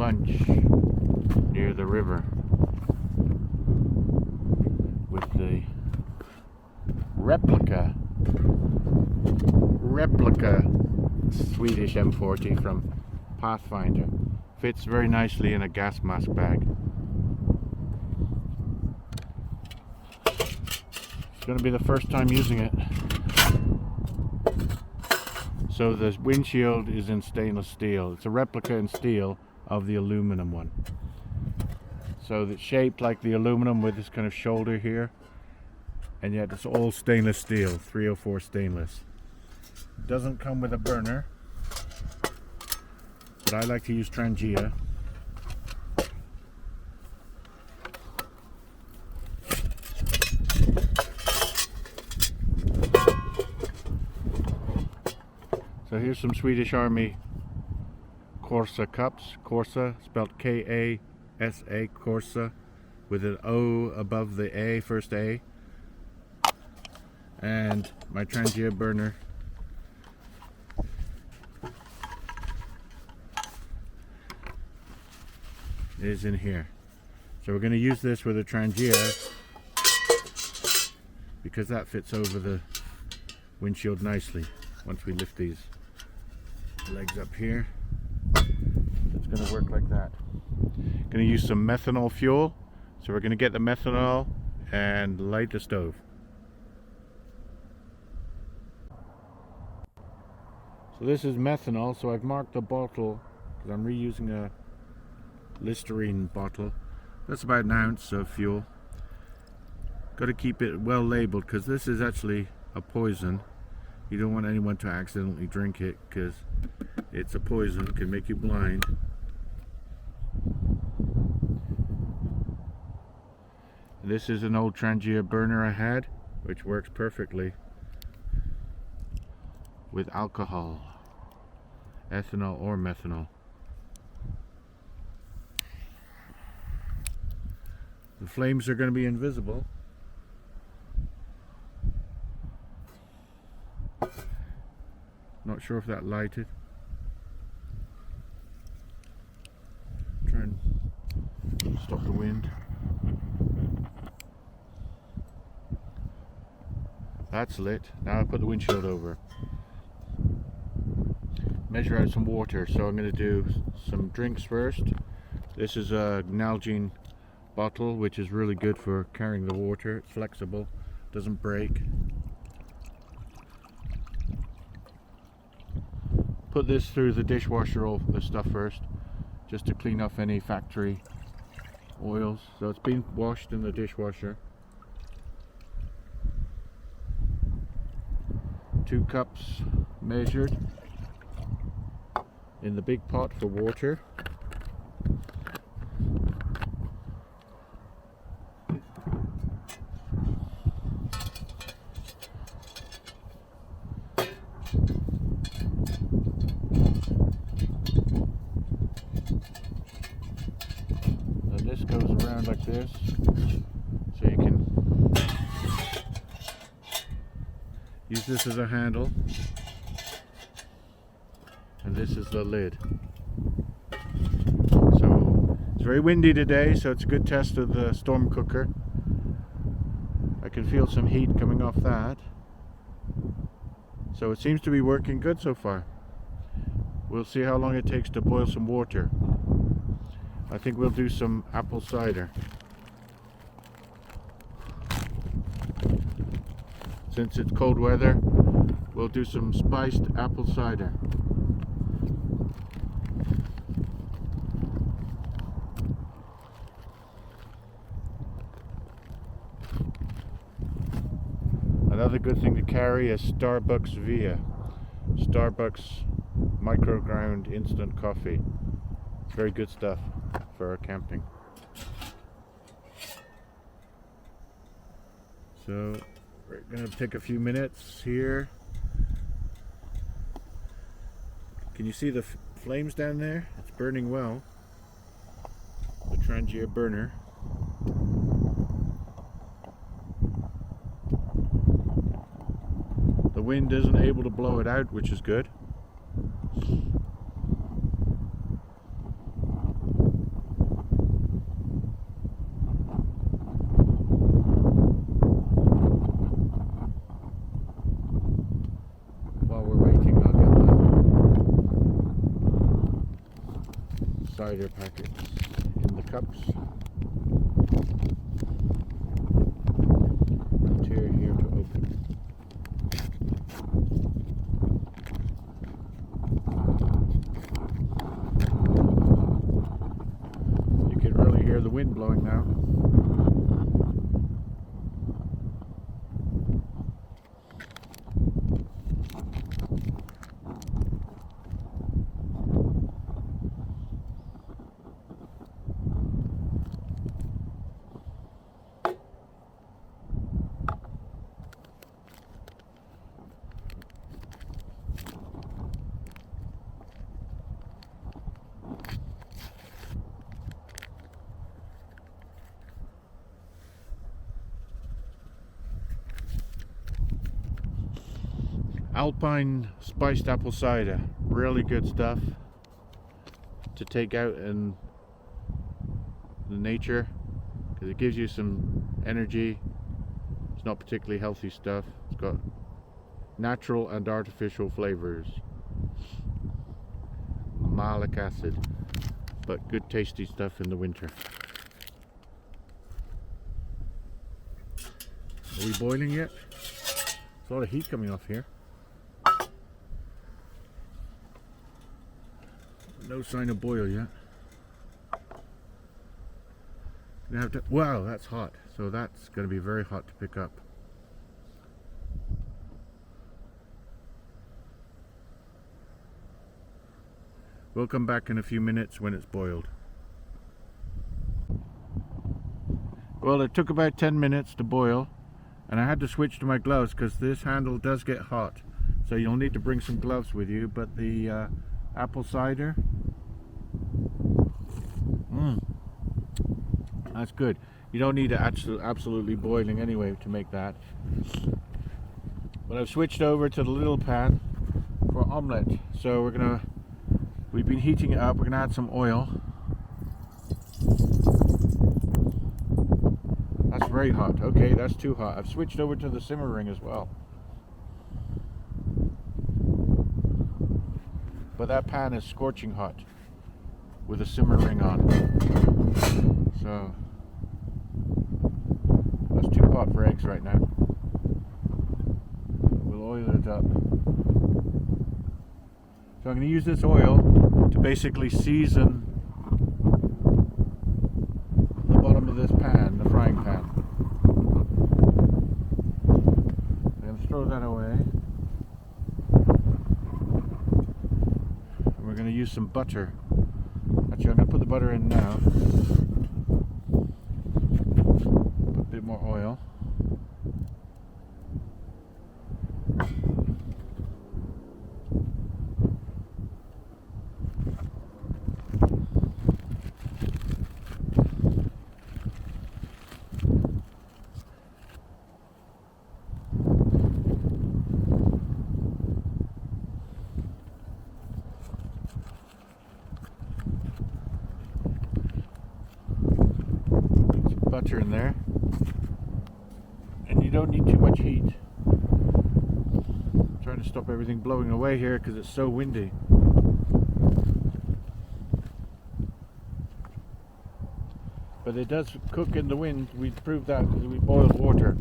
lunch near the river with the replica Swedish M40 from Pathfinder. Fits very nicely in a gas mask bag. It's going to be the first time using it. So the windshield is in stainless steel. It's a replica in steel of the aluminum one. So it's shaped like the aluminum with this kind of shoulder here, and yet it's all stainless steel, 304 stainless. It doesn't come with a burner, but I like to use Trangia. So here's some Swedish Army Corsa cups. Corsa, spelled K-A-S-A, Corsa, with an O above the A, first A. And my Trangia burner. Is in here. So we're going to use this with a Trangia because that fits over the windshield nicely once we lift these legs up here. It's going to work like that. Going to use some methanol fuel. So we're going to get the methanol and light the stove. So this is methanol, so I've marked the bottle because I'm reusing a Listerine bottle. That's about an ounce of fuel. Got to keep it well labeled because this is actually a poison. You don't want anyone to accidentally drink it because it's a poison, can make you blind. And this is an old Trangia burner I had, which works perfectly with alcohol, ethanol or methanol. The flames are going to be invisible. Not sure if that lighted. Try and stop the wind. That's lit. Now I put the windshield over. Measure out some water. So I'm going to do some drinks first. This is a Nalgene bottle, which is really good for carrying the water. It's flexible, doesn't break. Put this through the dishwasher, all the stuff first, just to clean off any factory oils. So it's been washed in the dishwasher. 2 cups measured in the big pot for water. This goes around like this, so you can use this as a handle, and this is the lid. So it's very windy today, so it's a good test of the storm cooker. I can feel some heat coming off that, so it seems to be working good so far. We'll see how long it takes to boil some water. I think we'll do some apple cider. Since it's cold weather, we'll do some spiced apple cider. Another good thing to carry is Starbucks Via. Starbucks micro ground instant coffee. It's very good stuff for camping. So we're going to take a few minutes here. Can you see the flames down there? It's burning well. The Trangia burner. The wind isn't able to blow it out, which is good. cider packets in the cups. Tier here to open. You can really hear the wind blowing now. Alpine spiced apple cider, really good stuff to take out in the nature because it gives you some energy. It's not particularly healthy stuff. It's got natural and artificial flavors, malic acid, but good tasty stuff in the winter. Are we boiling yet? There's a lot of heat coming off here. No sign of boil yet. Gonna have to, wow, that's hot. So that's going to be very hot to pick up. We'll come back in a few minutes when it's boiled. Well, it took about 10 minutes to boil, and I had to switch to my gloves because this handle does get hot. So you'll need to bring some gloves with you, but the apple cider, that's good. You don't need it absolutely boiling anyway to make that. But I've switched over to the little pan for omelette. So we've been heating it up. We're gonna add some oil. That's very hot. Okay, that's too hot. I've switched over to the simmering as well. But that pan is scorching hot with a simmer ring on. So that's too hot for eggs right now. We'll oil it up. So I'm going to use this oil to basically season the bottom of this pan, the frying pan. I'm going to throw that away. We're going to use some butter. Actually, I'm going to put the butter in now. Put a bit more oil. Butter in there, and you don't need too much heat. I'm trying to stop everything blowing away here because it's so windy. But it does cook in the wind. We proved that because we boiled water.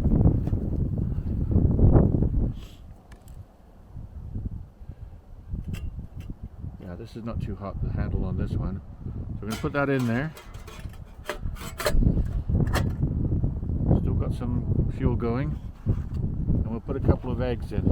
Yeah, this is not too hot, the handle on this one. So we're going to put that in there. Got some fuel going, and we'll put a couple of eggs in.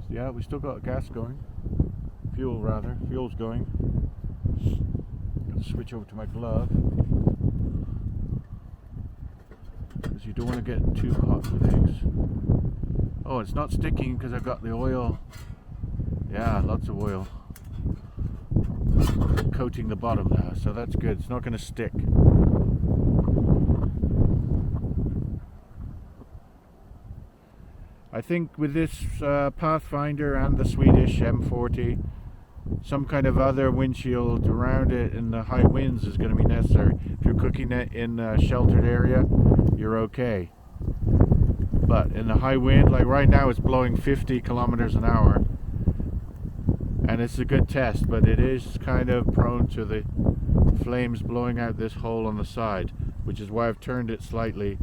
Yeah, we still got gas going. Fuel's going. switch over to my glove, because you don't want to get too hot with eggs. Oh, it's not sticking because I've got the oil. Yeah, lots of oil coating the bottom now, so that's good. It's not going to stick. I think with this Pathfinder and the Swedish M40, some kind of other windshield around it in the high winds is going to be necessary. If you're cooking it in a sheltered area, you're okay. But in the high wind, like right now it's blowing 50 kilometers an hour, and it's a good test, but it is kind of prone to the flames blowing out this hole on the side, which is why I've turned it slightly.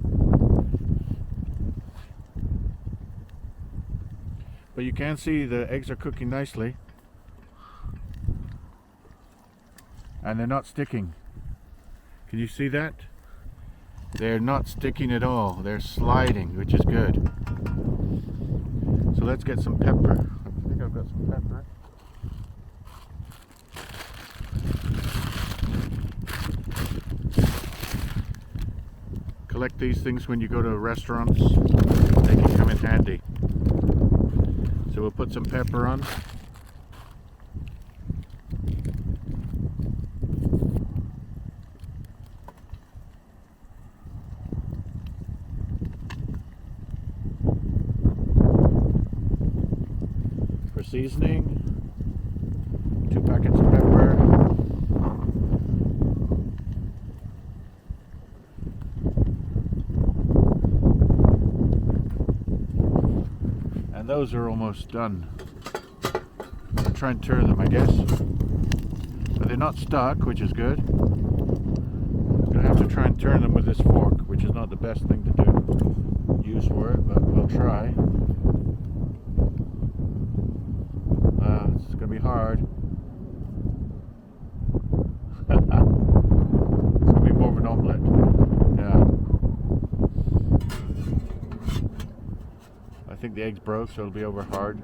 But you can see the eggs are cooking nicely, and they're not sticking. Can you see that? They're not sticking at all. They're sliding, which is good. So let's get some pepper. I think I've got some pepper. Collect these things when you go to restaurants. They can come in handy. So we'll put some pepper on. For seasoning, 2 packets of pepper. And those are almost done. I'll try and turn them, I guess. But they're not stuck, which is good. I'm going to have to try and turn them with this fork, which is not the best thing to do. Use for it, but we'll try. It's going to be hard. It's going to be more of an omelette. Yeah. I think the eggs broke, so it'll be over hard.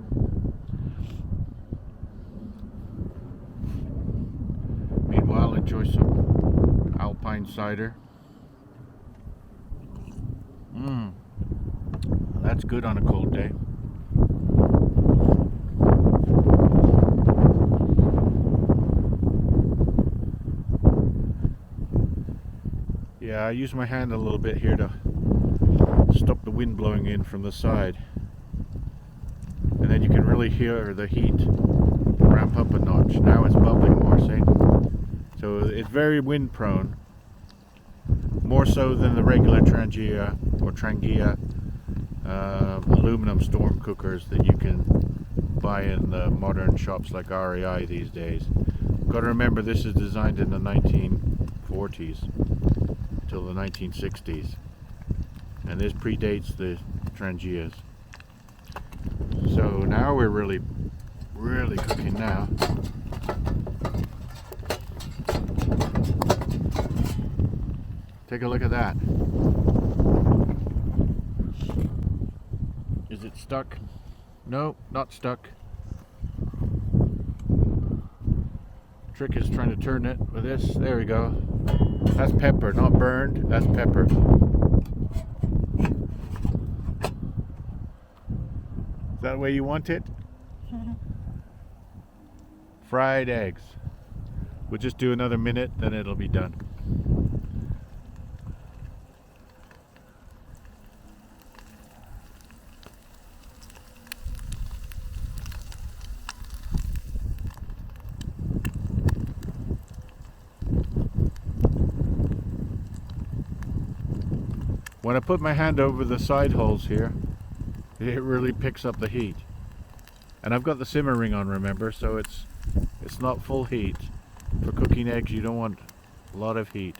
Meanwhile, enjoy some Alpine cider. That's good on a cold day. Yeah, I use my hand a little bit here to stop the wind blowing in from the side. And then you can really hear the heat ramp up a notch. Now it's bubbling more, see? So it's very wind prone. More so than the regular Trangia or Trangia aluminum storm cookers that you can buy in the modern shops like REI these days. Got to remember, this is designed in the 1940s till the 1960s, and this predates the Trangias. So now we're really cooking now. Take a look at that. Is it stuck? No, not stuck. Trick is trying to turn it with this. There we go. That's pepper, not burned. That's pepper. Is that the way you want it? Fried eggs. We'll just do another minute, then it'll be done. When I put my hand over the side holes here, it really picks up the heat. And I've got the simmer ring on, remember, so it's not full heat. For cooking eggs, you don't want a lot of heat.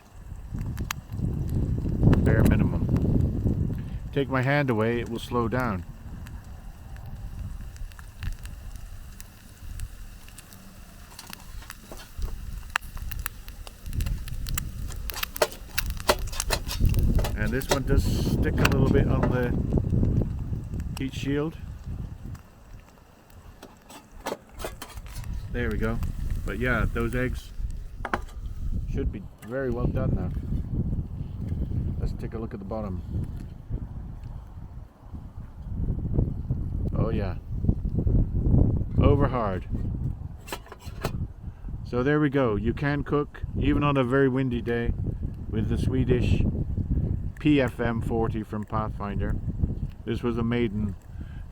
Bare minimum. Take my hand away, it will slow down. And this one does stick a little bit on the heat shield. There we go. But yeah, those eggs Should be very well done now. Let's take a look at the bottom. Oh yeah, over hard. So there we go. You can cook even on a very windy day with the Swedish PFM40 from Pathfinder. This was a maiden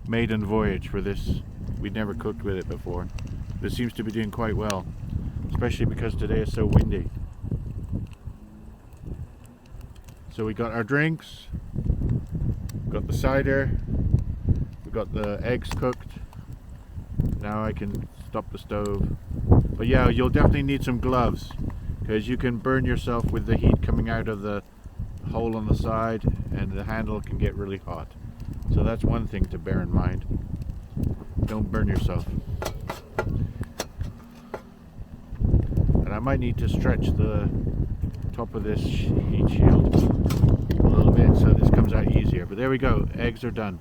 voyage for this. We'd never cooked with it before. This seems to be doing quite well, especially because today is so windy. So we got our drinks, got the cider, we got the eggs cooked. Now I can stop the stove. But yeah, you'll definitely need some gloves because you can burn yourself with the heat coming out of the hole on the side, and the handle can get really hot. So that's one thing to bear in mind. Don't burn yourself. And I might need to stretch the top of this heat shield a little bit so this comes out easier. But there we go, eggs are done.